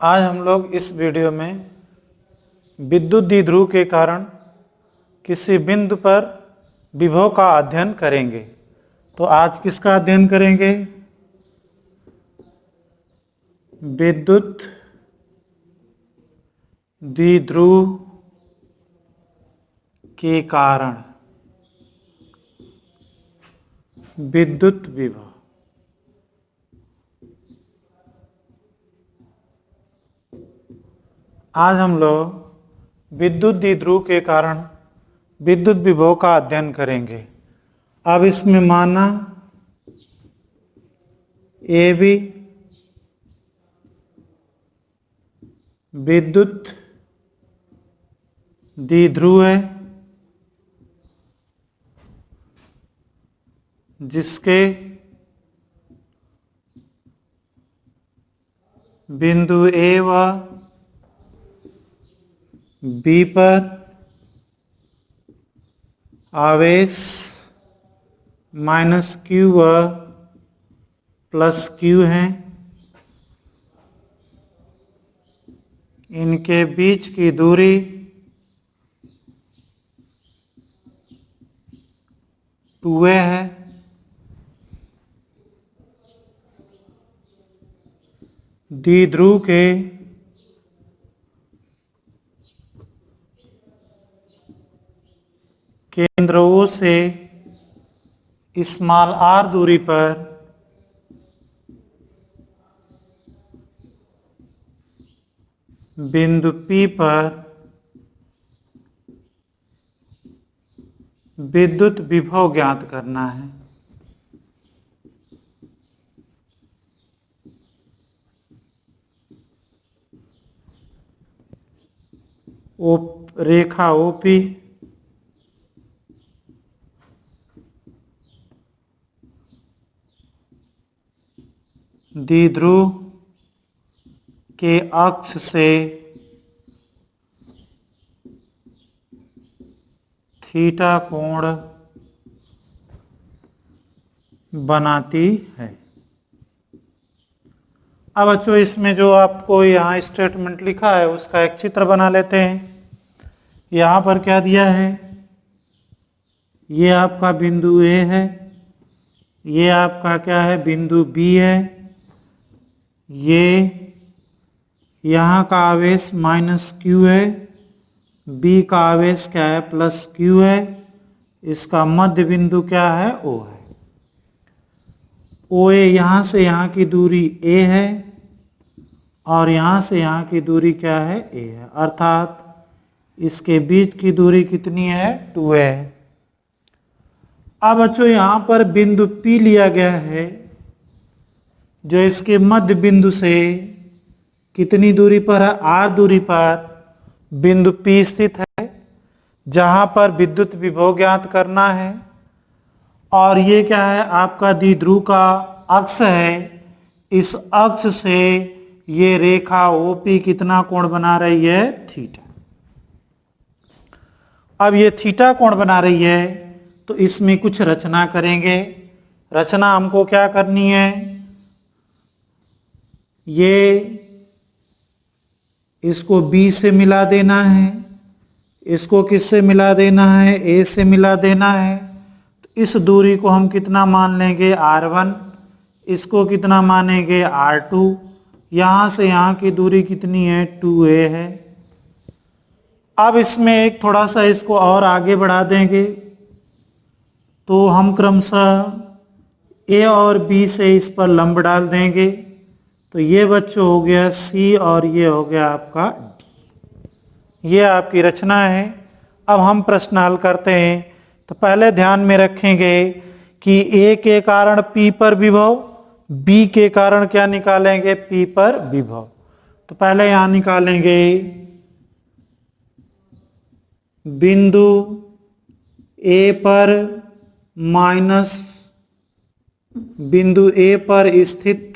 आज हम लोग इस वीडियो में विद्युत द्विध्रुव के कारण किसी बिंदु पर विभव का अध्ययन करेंगे। तो आज किसका अध्ययन करेंगे? विद्युत द्विध्रुव के कारण विद्युत विभव। आज हम लोग विद्युत द्विध्रुव के कारण विद्युत विभव का अध्ययन करेंगे। अब इसमें माना ए बी विद्युत द्विध्रुव है, जिसके बिंदु ए व बी पर आवेश माइनस क्यू व प्लस क्यू है। इनके बीच की दूरी टू ए है। द्विध्रुव के केंद्र O से स्मॉल r दूरी पर बिंदु P पर विद्युत विभव ज्ञात करना है। रेखा OP द्विध्रुव के अक्ष से थीटा कोण बनाती है। अब बच्चों, इसमें जो आपको यहाँ स्टेटमेंट लिखा है उसका एक चित्र बना लेते हैं। यहाँ पर क्या दिया है? ये आपका बिंदु ए है, ये आपका क्या है? बिंदु बी है। ये यहाँ का आवेश माइनस क्यू है, बी का आवेश क्या है? प्लस क्यू है। इसका मध्य बिंदु क्या है? ओ है। ओ ए, यहाँ से यहाँ की दूरी ए है और यहाँ से यहाँ की दूरी क्या है? ए है। अर्थात इसके बीच की दूरी कितनी है? 2 है। अब बच्चों, यहाँ पर बिंदु P लिया गया है, जो इसके मध्य बिंदु से कितनी दूरी पर है? r दूरी पर बिंदु P स्थित है, जहां पर विद्युत विभव ज्ञात करना है। और ये क्या है? आपका द्विध्रुव का अक्ष है। इस अक्ष से ये रेखा OP कितना कोण बना रही है? थीटा। अब ये थीटा कोण बना रही है, तो इसमें कुछ रचना करेंगे। रचना हमको क्या करनी है? ये इसको B से मिला देना है, इसको किससे मिला देना है? A से मिला देना है। तो इस दूरी को हम कितना मान लेंगे? R1। इसको कितना मानेंगे? R2। यहाँ से यहाँ की दूरी कितनी है? 2a है। अब इसमें एक थोड़ा सा इसको और आगे बढ़ा देंगे, तो हम क्रमशः A और B से इस पर लंब डाल देंगे। तो ये बच्चों हो गया C और ये हो गया आपका D। ये आपकी रचना है। अब हम प्रश्न हल करते हैं। तो पहले ध्यान में रखेंगे कि A के कारण P पर विभव, B के कारण क्या निकालेंगे? P पर विभव। तो पहले यहां निकालेंगे बिंदु A पर माइनस बिंदु A पर स्थित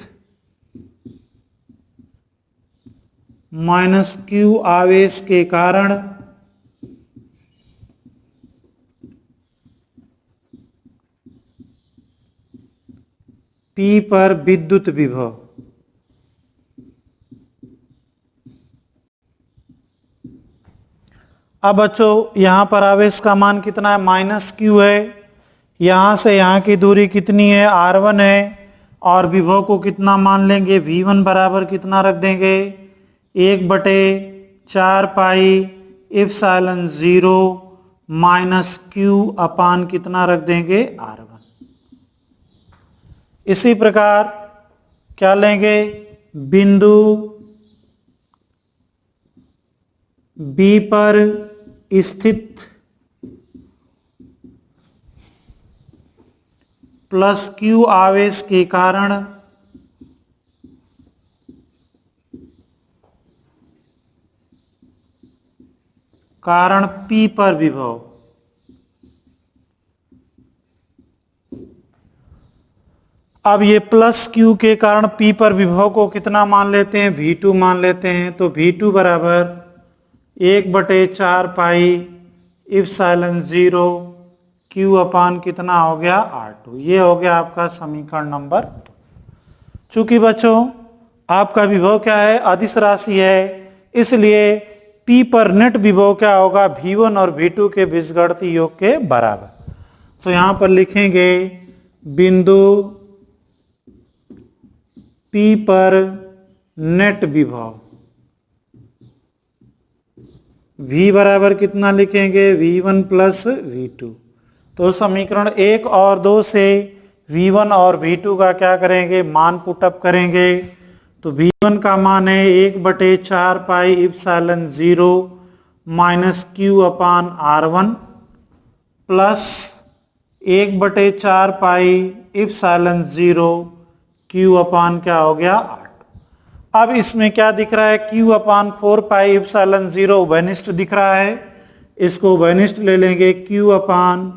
माइनस क्यू आवेश के कारण P पर विद्युत विभव। अब बच्चों यहाँ पर आवेश का मान कितना है, माइनस क्यू है। यहाँ से यहाँ की दूरी कितनी है, R1 है। और विभव को कितना मान लेंगे, V1 बराबर कितना रख देंगे, 1/4 पाई एप्सिलॉन 0 माइनस क्यू अपान कितना रख देंगे, R1। इसी प्रकार क्या लेंगे, बिंदु B पर स्थित प्लस क्यू आवेश के कारण P पर विभव। अब ये प्लस क्यू के कारण P पर विभव को कितना मान लेते हैं, V2 मान लेते हैं। तो V2 बराबर 1/4 पाई एप्सिलॉन 0 क्यू अपान कितना हो गया, R2। ये हो गया आपका समीकरण नंबर 2। चूंकि बच्चों आपका विभव क्या है, अदिश राशि है, इसलिए P पर नेट विभव क्या होगा, V1 और V2 के बीजगणितीय योग के बराबर। तो यहां पर लिखेंगे बिंदु P पर नेट विभव V बराबर कितना लिखेंगे, V1 प्लस V2। तो समीकरण 1 और 2 से V1 और V2 का क्या करेंगे, मान पुटअप करेंगे। तो V1 का मान है 1/4 pi epsilon 0 minus Q upon R1 plus 1/4 pi epsilon 0 Q upon क्या हो गया, R2। अब इसमें क्या दिख रहा है, Q अपान 4 पाई एप्सिलॉन 0 उभयनिष्ठ दिख रहा है। इसको उभयनिष्ठ ले लेंगे, Q अपान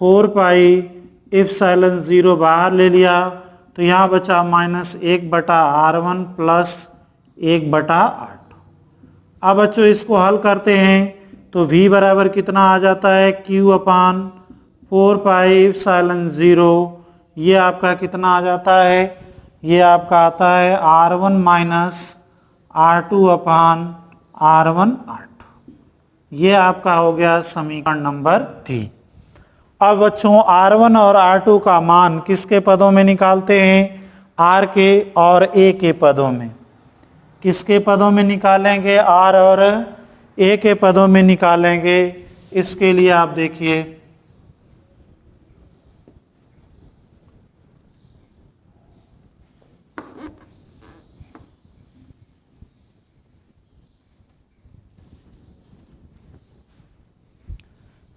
4 पाई एप्सिलॉन 0 बाहर ले लिया, तो यहाँ बचा माइनस 1/R1 प्लस 1/R2। अब बच्चों इसको हल करते हैं तो V बराबर कितना आ जाता है, Q अपान 4 पाई एप्सिलॉन 0, ये आपका कितना आ जाता है, ये आपका आता है R1 माइनस R2 अपान R1 R2। ये आपका हो गया समीकरण नंबर 3। अब बच्चों R1 और R2 का मान किसके पदों में निकालते हैं, R के और A के पदों में। किसके पदों में निकालेंगे, R और A के पदों में निकालेंगे। इसके लिए आप देखिए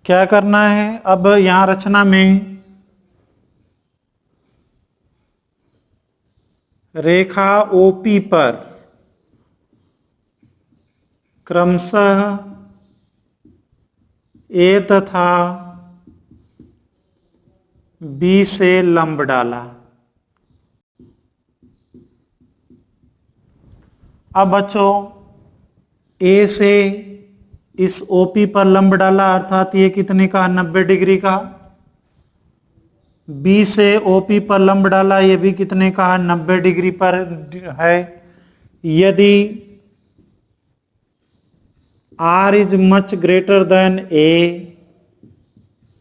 क्या करना है। अब यहां रचना में रेखा OP पर क्रमशः A तथा B से लंब डाला। अब बच्चों A से इस OP पर लंब डाला, अर्थात ये कितने का, 90 डिग्री का। B से OP पर लंब डाला, ये भी कितने का, 90 डिग्री पर है। यदि R is much greater than A,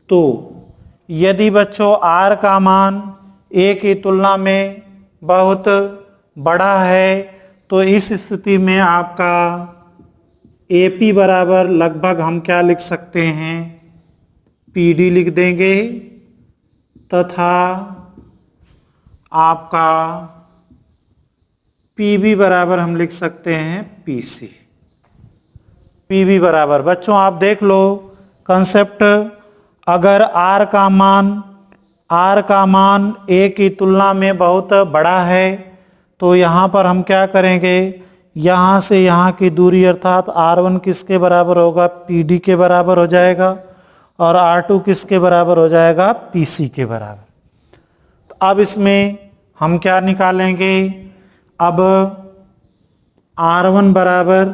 तो यदि बच्चों R का मान A की तुलना में बहुत बड़ा है, तो इस स्थिति में आपका AP बराबर लगभग हम क्या लिख सकते हैं, PD लिख देंगे, तथा आपका PB बराबर हम लिख सकते हैं PC। PB बराबर, बच्चों आप देख लो कंसेप्ट, अगर R का मान A की तुलना में बहुत बड़ा है, तो यहाँ पर हम क्या करेंगे, यहाँ से यहाँ की दूरी अर्थात R1 किसके बराबर होगा, PD के बराबर हो जाएगा, और R2 किसके बराबर हो जाएगा, PC के बराबर। तो अब इसमें हम क्या निकालेंगे, अब R1 बराबर,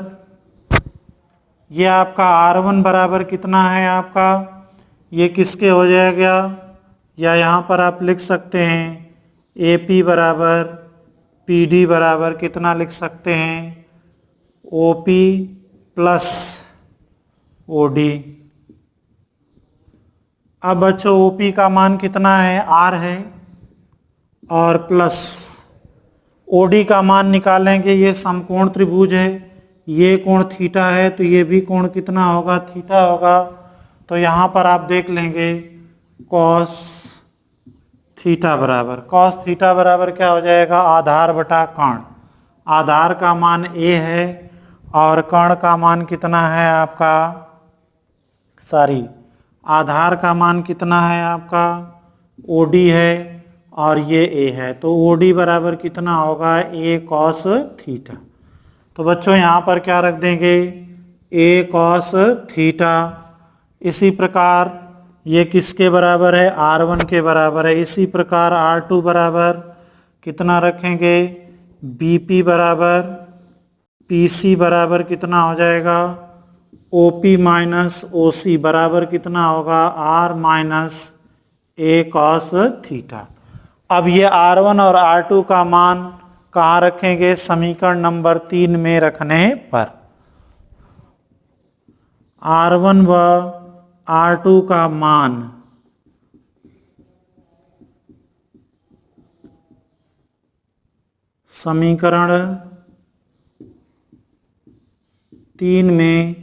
ये आपका R1 बराबर कितना है आपका, ये किसके हो जाएगा, या यहाँ पर आप लिख सकते हैं AP बराबर PD बराबर कितना लिख सकते हैं, OP प्लस OD। अब बच्चों OP का मान कितना है, R है, और प्लस OD का मान निकालेंगे। ये समकोण त्रिभुज है, ये कोण थीटा है, तो ये भी कोण कितना होगा, थीटा होगा। तो यहाँ पर आप देख लेंगे कॉस थीटा बराबर क्या हो जाएगा, आधार बटा कर्ण। आधार का मान A है और कर्ण का मान कितना है आपका, आधार का मान कितना है आपका OD है और ये A है, तो OD बराबर कितना होगा, A cos थीटा। तो बच्चों यहाँ पर क्या रख देंगे, A cos थीटा। इसी प्रकार ये किसके बराबर है, R1 के बराबर है। इसी प्रकार R2 बराबर कितना रखेंगे, BP बराबर PC बराबर कितना हो जाएगा, OP माइनस OC बराबर कितना होगा, R minus A cos theta. अब ये R1 और R2 का मान कहाँ रखेंगे, समीकरण नंबर 3 में रखने पर। R1 व R2 का मान समीकरण 3 में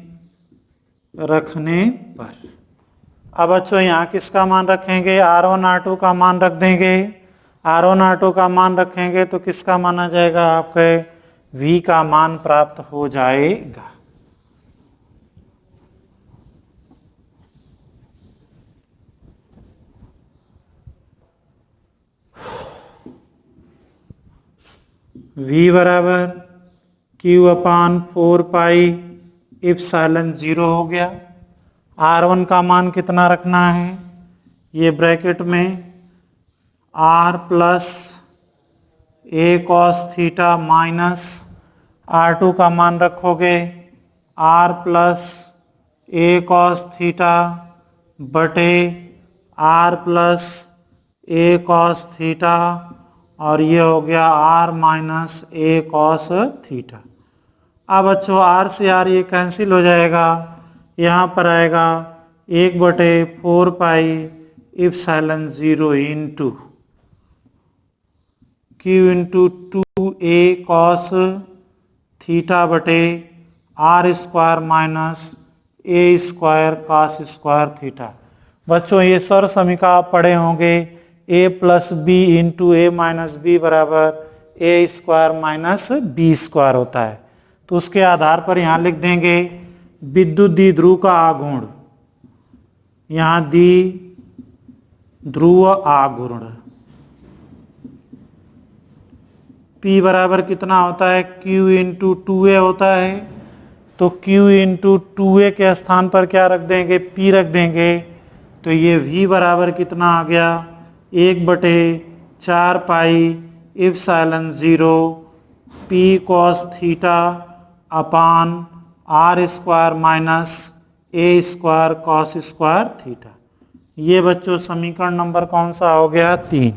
रखने पर। अब बच्चों यहाँ किसका मान रखेंगे, R1 R2 का मान रख देंगे। R1 R2 का मान रखेंगे तो किसका मान आ जाएगा, आपके V का मान प्राप्त हो जाएगा। V बराबर Q/4 पाई एप्सिलॉन 0 हो गया। R1 का मान कितना रखना है, ये ब्रैकेट में R plus A cos theta minus R2 का मान रखोगे R plus A cos theta बटे R plus A cos theta, और ये हो गया R minus A cos theta. अब बच्चों R से R ये कैंसिल हो जाएगा, यहाँ पर आएगा 1/4 pi epsilon 0 into Q into 2A cos theta बटे R square minus A square cos square theta. बच्चों ये सर्व समीकरण आप पढ़े होंगे, A plus B into A minus B बराबर A square minus B square होता है। तो उसके आधार पर यहाँ लिख देंगे विद्युत द्विध्रुव का आघूर्ण, यहाँ द्विध्रुव आघूर्ण P बराबर कितना होता है, Q इंटू 2A होता है। तो Q इंटू 2A के स्थान पर क्या रख देंगे, P रख देंगे। तो ये V बराबर कितना आ गया, 1/4 pi epsilon 0 P cos theta upon R square minus A square cos square theta. ये बच्चों समीकरण नंबर कौन सा हो गया, 3।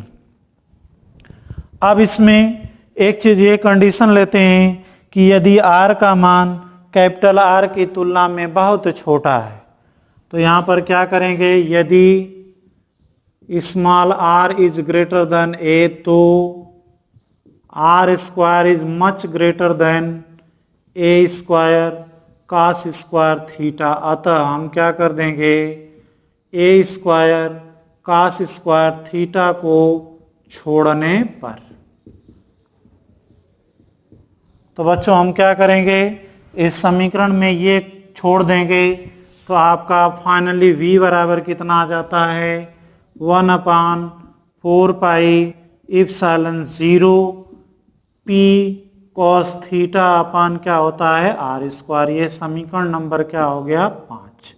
अब इसमें एक चीज ये कंडीशन लेते हैं कि यदि R का मान कैपिटल R की तुलना में बहुत छोटा है, तो यहाँ पर क्या करेंगे, यदि small r is greater than A तो R square is much greater than A square cos square theta. अतः हम क्या कर देंगे, A square cos square theta को छोड़ने पर। तो बच्चों हम क्या करेंगे, इस समीकरण में ये छोड़ देंगे तो आपका फाइनली V बराबर कितना आ जाता है, 1/4 pi epsilon 0 P cos theta upon क्या होता है, R स्क्वायर। ये समीकरण नंबर क्या हो गया, 5।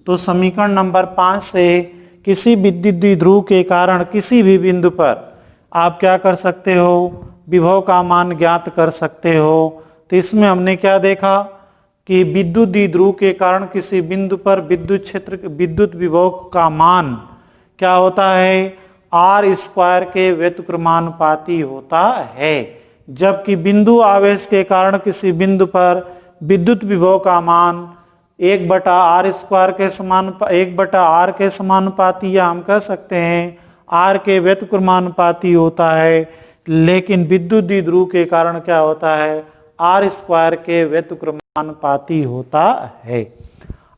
तो समीकरण नंबर 5 से किसी विद्युत द्विध्रुव के कारण किसी भी बिंदु पर आप क्या कर सकते हो, विभव का मान ज्ञात कर सकते हो। तो इसमें हमने क्या देखा कि विद्युत द्विध्रुव के कारण किसी बिंदु पर विद्युत क्षेत्र विद्युत विभव का मान क्या होता है, R स्क्वायर के व्युत्क्रमानुपाती होता है। जबकि बिंदु आवेश के कारण किसी बिंदु पर विद्युत विभव का मान 1/r² के समान, 1/r के समानुपाती, या हम कह सकते हैं r के व्युत्क्रमानुपाती होता है, लेकिन विद्युत द्विध्रुव के कारण क्या होता है, r² के व्युत्क्रमानुपाती होता है।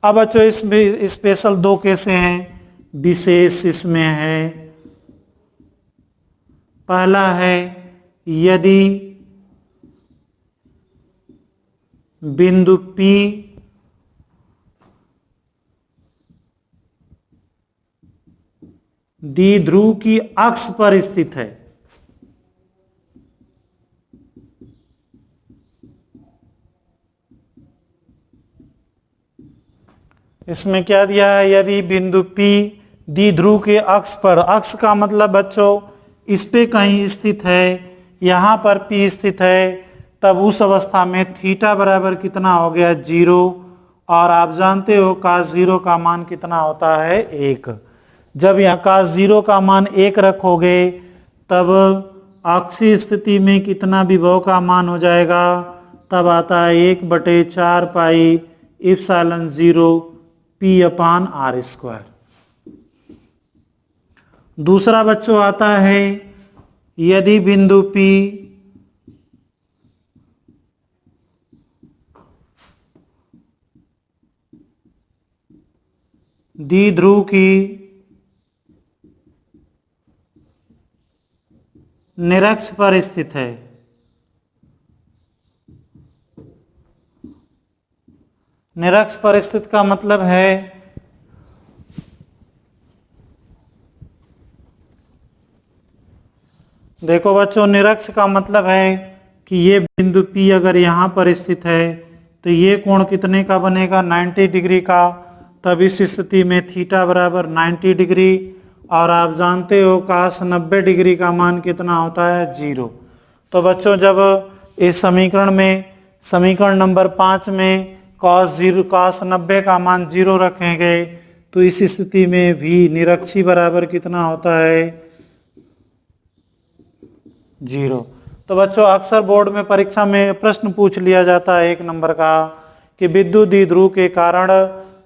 अब बच्चों इसमें स्पेशल दो केसें हैं, विशेष इसमें है। पहला है यदि बिंदु P द्विध्रुव की अक्ष पर स्थित है। इसमें क्या दिया है, यदि बिंदु P द्विध्रुव के अक्ष पर, अक्ष का मतलब बच्चों इस पे कहीं स्थित है, यहां पर P स्थित है, तब उस अवस्था में थीटा बराबर कितना हो गया, 0। और आप जानते हो cos 0 का मान कितना होता है, 1। जब यहाँ cos 0 का मान 1 रखोगे तब अक्षीय स्थिति में कितना विभव का मान हो जाएगा, तब आता है 1/4 पाई एप्सिलॉन 0 P/r²। दूसरा बच्चों आता है यदि बिंदु P द्विध्रुव की निरक्ष पर स्थित है। निरक्ष पर स्थित का मतलब है देखो बच्चों, निरक्ष का मतलब है कि ये बिंदु P अगर यहाँ पर स्थित है तो ये कोण कितने का बनेगा, 90 डिग्री का। तब इस स्थिति में थीटा बराबर 90 डिग्री, और आप जानते हो cos 90 डिग्री का मान कितना होता है, 0। तो बच्चों जब इस समीकरण में, समीकरण नंबर 5 में cos 90 का मान 0 रखेंगे तो इस स्थिति में भी निरक्षी बराबर कितना होता है, 0। तो बच्चों अक्सर बोर्ड में परीक्षा में प्रश्न पूछ लिया जाता है 1 नंबर का कि विद्युत द्विध्रुव के कारण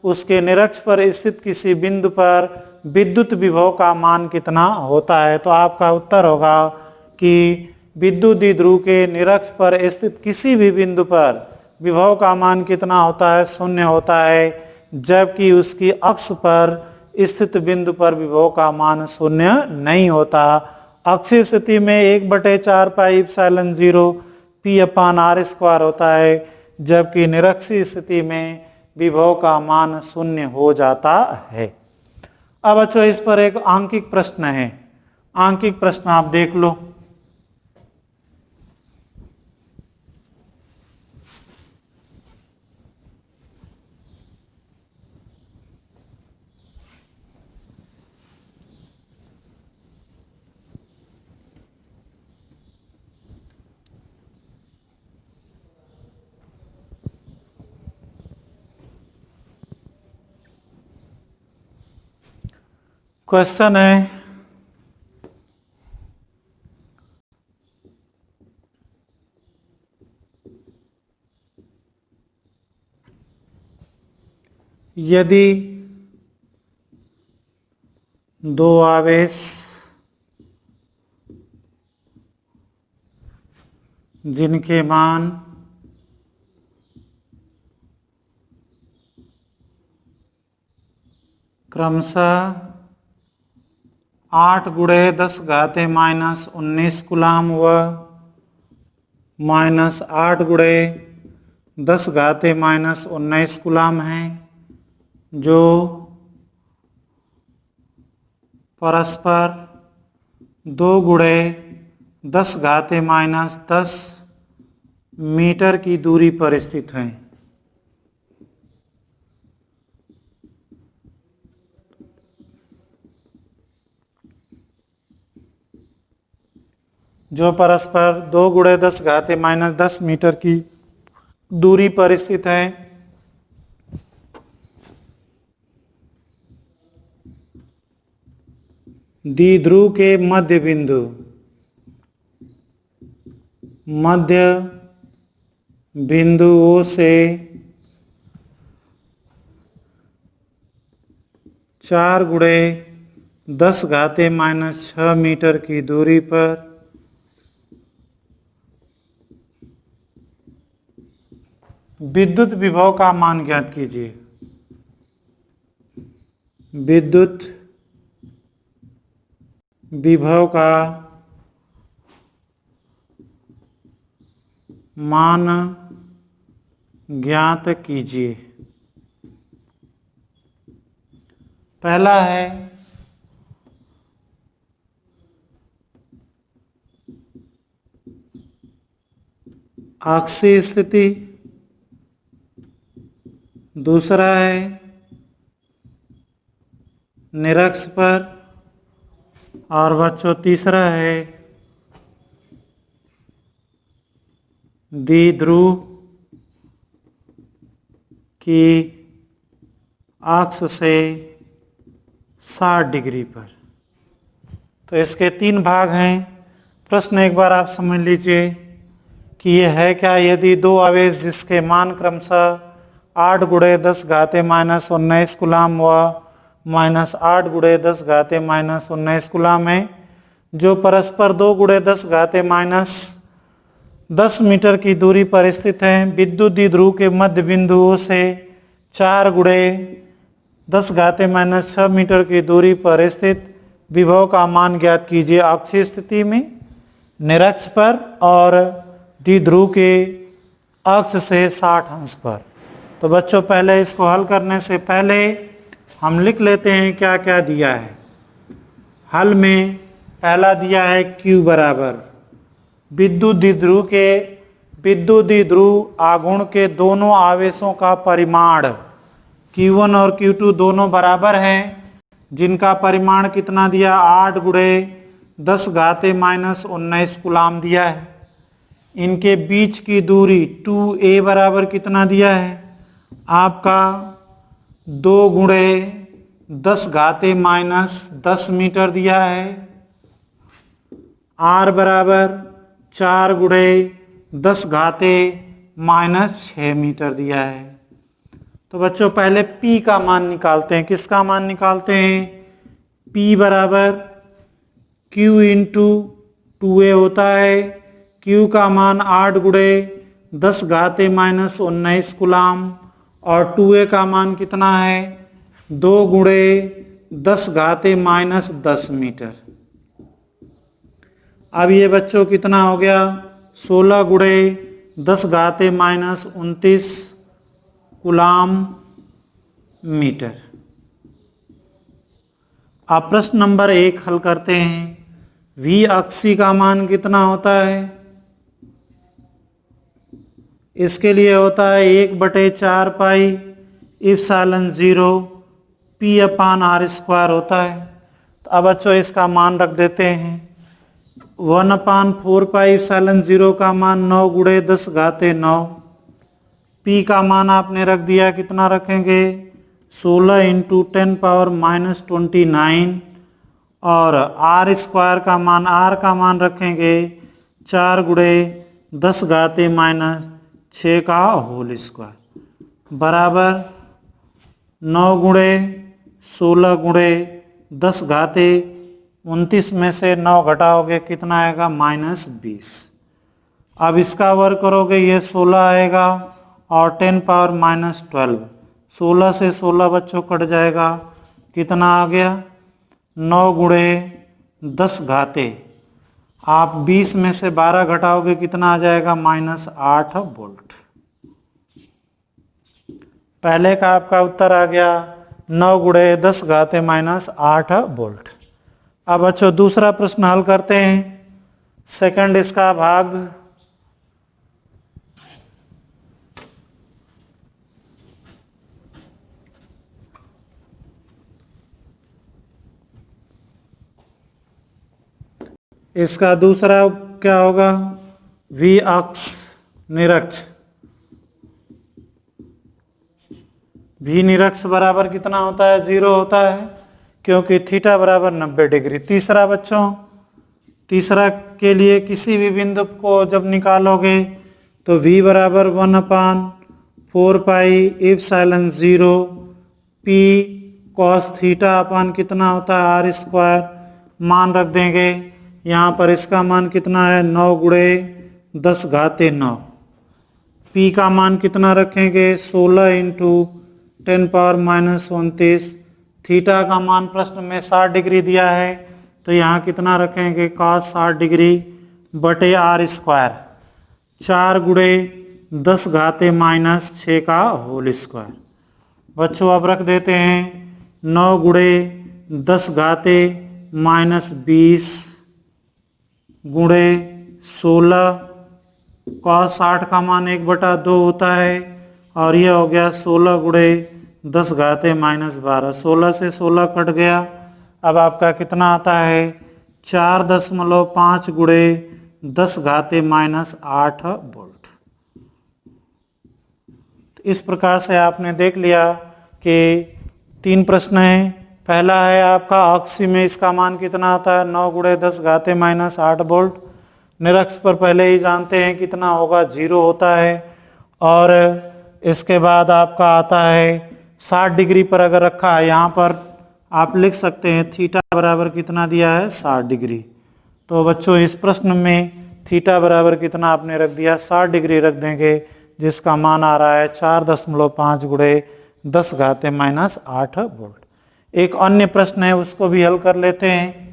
उसके निरक्ष पर स्थित किसी बिंदु पर विद्युत विभव का मान कितना होता है। तो आपका उत्तर होगा कि विद्युत द्विध्रुव के निरक्ष पर स्थित किसी भी बिंदु पर विभव का मान कितना होता है, 0 होता है, जबकि उसकी अक्ष पर स्थित बिंदु पर विभव का मान 0 नहीं होता। अक्षीय स्थिति में 1/4 पाई एप्सिलॉन 0 P/r² होता है, जबकि निरक्षीय स्थिति में विभव का मान 0 हो जाता है। अब बच्चों इस पर एक आंकिक प्रश्न है, आंकिक प्रश्न आप देख लो। क्वेश्चन है यदि दो आवेश जिनके मान क्रमशः 8 × 10⁻⁻19 कूलाम व -8 × 10⁻⁻19 कूलाम हैं, जो परस्पर 2 × 10⁻10 मीटर की दूरी पर स्थित हैं। जो परस्पर 2 × 10⁻10 मीटर की दूरी पर स्थित है। द्विध्रुव के मध्य बिंदु, मध्य बिंदु O से 4×10⁻⁶ मीटर की दूरी पर विद्युत विभव का मान ज्ञात कीजिए। विद्युत विभव का मान ज्ञात कीजिए। पहला है अक्षीय स्थिति, दूसरा है निरक्ष पर, और बच्चों तीसरा है द्विध्रुव की अक्ष से 60 डिग्री पर। तो इसके 3 भाग हैं। प्रश्न एक बार आप समझ लीजिए कि यह है क्या, यदि दो आवेश जिसके मान क्रमशः 8×10⁻⁻19 कूलाम व -8×10⁻⁻19 कूलाम है, जो परस्पर 2×10⁻10 मीटर की दूरी पर स्थित हैं, विद्युत द्विध्रुव के मध्य बिंदुओं से 4×10⁻⁶ मीटर की दूरी पर स्थित विभव का मान ज्ञात कीजिए। अक्षीय स्थिति में, निरक्ष पर और द्विध्रुव के अक्ष से 60 अंश पर। तो बच्चों पहले इसको हल करने से पहले हम लिख लेते हैं क्या क्या दिया है। हल में पहला दिया है Q बराबर विद्युत द्विध्रुव आघूर्ण के दोनों आवेशों का परिमाण Q1 और Q2 दोनों बराबर हैं, जिनका परिमाण कितना दिया 8×10⁻⁻19 कूलाम दिया है। इनके बीच की दूरी 2a बराबर कितना दिया है आपका 2×10⁻10 मीटर दिया है। r बराबर 4×10⁻⁻6 मीटर दिया है। तो बच्चों पहले P का मान निकालते हैं। किसका मान निकालते हैं? P बराबर Q इंटू 2a होता है। Q का मान 8×10⁻⁻19 कूलाम और 2a का मान कितना है 2×10⁻10 मीटर। अब ये बच्चों कितना हो गया 16×10⁻⁻29 कूलाम मीटर। अब प्रश्न नंबर 1 हल करते हैं। V अक्षी का मान कितना होता है? इसके लिए होता है 1/4 पाई एप्सिलॉन 0 P/r² होता है। तो अब बच्चों इसका मान रख देते हैं 1/4 पाई एप्सिलॉन 0 का मान 9×10⁻9। P का मान आपने रख दिया, कितना रखेंगे 16 × 10⁻⁻29 और r² का मान r का मान रखेंगे 4×10⁻⁶ का होल स्क्वायर बराबर 9×16×10⁻29 में से 9 घटाओगे कितना आएगा -20। अब इसका वर्ग करोगे ये 16 आएगा और 10⁻⁻12 16 से 16 बच्चों कट जाएगा, कितना आ गया 9×10⁻। आप 20 में से 12 घटाओगे कितना आ जाएगा -8 वोल्ट। पहले का आपका उत्तर आ गया 9×10⁻⁸ वोल्ट। अब बच्चों दूसरा प्रश्न हल करते हैं। सेकंड इसका भाग इसका दूसरा क्या होगा V अक्ष निरक्ष। V निरक्ष बराबर कितना होता है 0 होता है, क्योंकि थीटा बराबर 90 डिग्री। तीसरा बच्चों तीसरा के लिए किसी भी बिंदु को जब निकालोगे तो V बराबर 1/4 pi epsilon 0 P cos theta upon कितना होता है आर स्क्वायर, मान रख देंगे। यहाँ पर इसका मान कितना है 9 गुणे 10 घाते 9। पी का मान कितना रखेंगे 16 इंटू 10⁻−29। थीटा का मान प्रश्न में 60 डिग्री दिया है, तो यहाँ कितना रखेंगे cos 60 डिग्री बटे आर स्क्वायर, 4 गुणे 10 घाते -6 का होल स्क्वायर। बच्चों अब रख देते हैं 9 गुणे 10 घाते -20 गुणे 16, cos 60 का मान 1/2 होता है, और यह हो गया 16 गुणे 10 घाते -12। 16 से 16 कट गया, अब आपका कितना आता है 4.5 गुणे 10 घाते -8 वोल्ट। इस प्रकार से आपने देख लिया कि 3 प्रश्न हैं। पहला है आपका ऑक्सी में इसका मान कितना आता है 9 गुणे 10 घाते -8 वोल्ट। निरक्ष पर पहले ही जानते हैं कितना होगा 0 होता है। और इसके बाद आपका आता है 60 डिग्री पर अगर रखा है, यहाँ पर आप लिख सकते हैं थीटा बराबर कितना दिया है 60 डिग्री। तो बच्चों इस प्रश्न में थीटा बराबर कितना आपने रख दिया 60 डिग्री रख देंगे, जिसका मान आ रहा है 4.5 गुणे 10 घाते -8 वोल्ट। एक अन्य प्रश्न है उसको भी हल कर लेते हैं।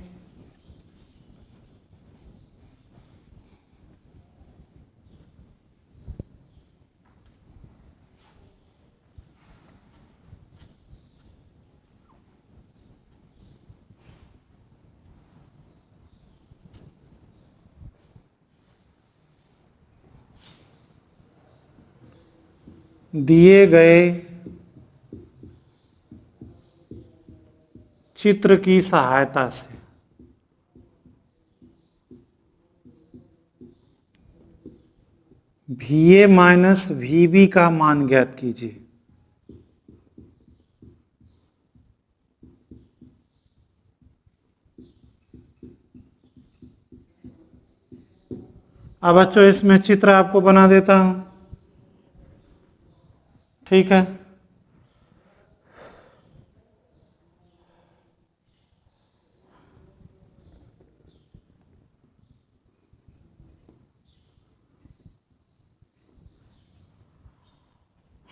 दिए गए चित्र की सहायता से VA माइनस VB का मान ज्ञात कीजिए। अब बच्चों इसमें चित्र आपको बना देता हूं, ठीक है।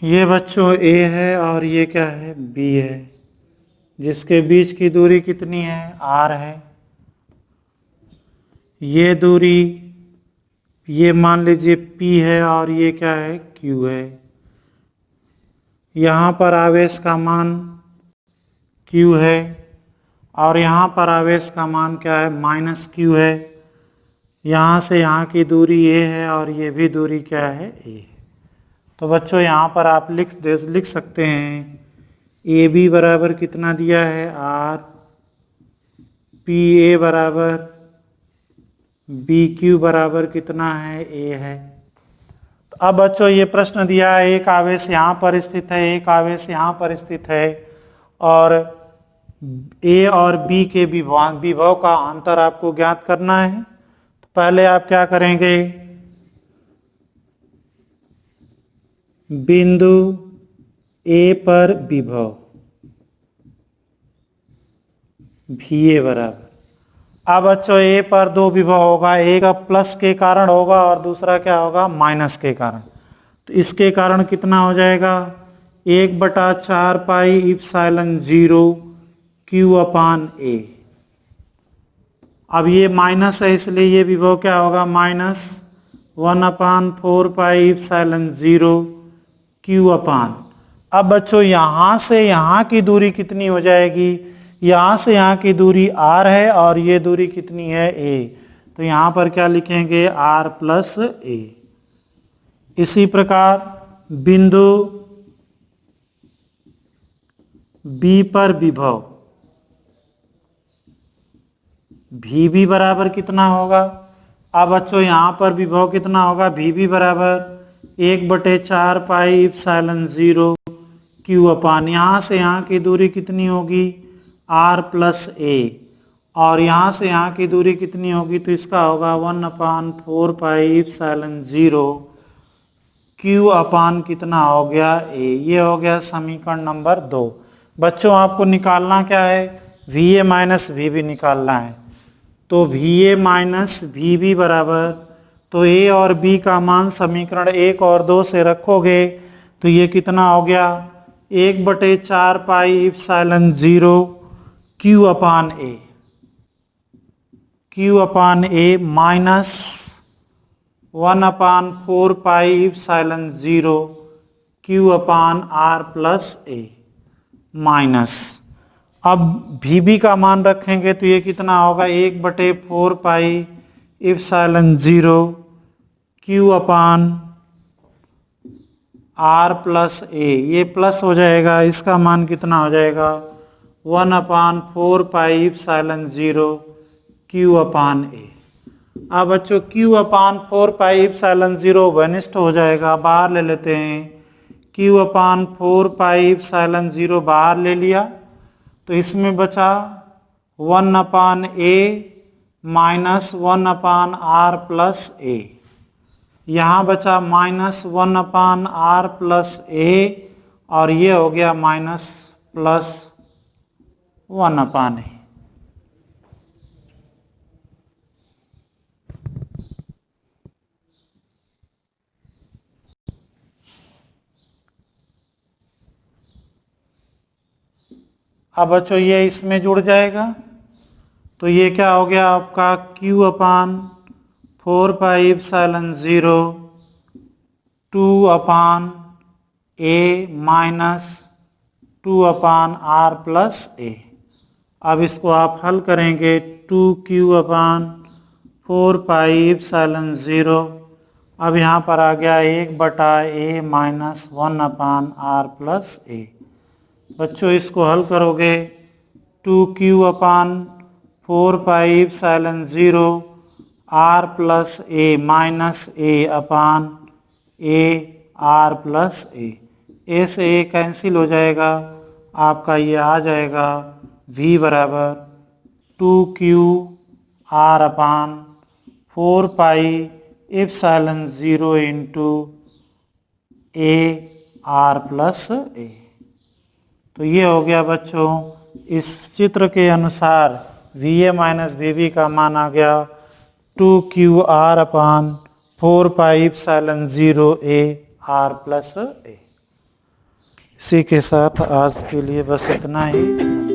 ये बच्चों A है और ये क्या है B है, जिसके बीच की दूरी कितनी है R है। ये दूरी ये मान लीजिए P है और ये क्या है Q है। यहाँ पर आवेश का मान Q है और यहाँ पर आवेश का मान क्या है -Q है। यहाँ से यहाँ की दूरी A है और ये भी दूरी क्या है A है। तो बच्चों यहाँ पर आप लिख सकते हैं AB बराबर कितना दिया है R, PA बराबर BQ बराबर कितना है A है। तो अब बच्चों ये प्रश्न दिया है एक आवेश यहाँ पर स्थित है, एक आवेश यहाँ पर स्थित है, और A और B के विभव का अंतर आपको ज्ञात करना है। तो पहले आप क्या करेंगे, बिंदु A पर विभव VA बराबर, अब बच्चों A पर 2 विभव होगा, एक प्लस के कारण होगा और दूसरा क्या होगा माइनस के कारण। तो इसके कारण कितना हो जाएगा 1/4 पाई इप्सिलॉन 0 Q/A। अब ये माइनस है इसलिए ये विभव क्या होगा -1/4 पाई इप्सिलॉन 0 Q/। अब बच्चों यहां से यहां की दूरी कितनी हो जाएगी, यहां से यहां की दूरी R है और ये दूरी कितनी है A। तो यहां पर क्या लिखेंगे R प्लस A। इसी प्रकार बिंदु B पर विभव VB बराबर कितना होगा। अब बच्चों यहां पर विभव कितना होगा VB बराबर 1/4 पाई इप्सिलॉन 0 Q/। यहाँ से यहाँ की दूरी कितनी होगी R प्लस A, और यहाँ से यहाँ की दूरी कितनी होगी तो इसका होगा 1/4 पाई इप्सिलॉन 0 Q/। कितना हो गया A। ये हो गया समीकरण नंबर 2। बच्चों आपको निकालना क्या है, V A minus V B निकालना है। तो V A minus V B बराबर, तो ए और बी का मान समीकरण 1 और 2 से रखोगे तो ये कितना हो गया, 1/4 pi epsilon 0 Q upon A minus 1/4 pi epsilon 0 Q upon R plus A minus, अब भी बी का मान रखेंगे तो ये कितना होगा, 1/4 pi epsilon 0 Q upon R plus A, ये प्लस हो जाएगा, इसका मान कितना हो जाएगा 1/4 पाई इप्सिलॉन 0 क्यू अपान ए। अब बच्चों Q/4 पाई इप्सिलॉन 0 वनिष्ठ हो जाएगा, बाहर ले लेते हैं। Q/4 पाई इप्सिलॉन 0 बाहर ले लिया तो इसमें बचा 1/a माइनस 1/r प्लस ए, यहाँ बचा माइनस 1/r प्लस ए और ये हो गया माइनस प्लस 1/a। अब बच्चों ये इसमें जुड़ जाएगा तो ये क्या हो गया आपका Q/4 pi epsilon 0 2/a minus 2/r plus A. अब इसको आप हल करेंगे, 2Q/4 पाई इप्सिलॉन 0, अब यहाँ पर आ गया 1/a माइनस 1/r प्लस ए। बच्चों इसको हल करोगे, 2Q/4 pi epsilon 0 r plus A minus A upon A R plus A से ए कैंसिल हो जाएगा, आपका ये आ जाएगा v बराबर 2Q/4 pi epsilon 0 into A R plus A. तो ये हो गया बच्चों, इस चित्र के अनुसार VA माइनस VB का मान आ गया 2QR/4 pi epsilon 0 A R plus A. इसी के साथ आज के लिए बस इतना ही।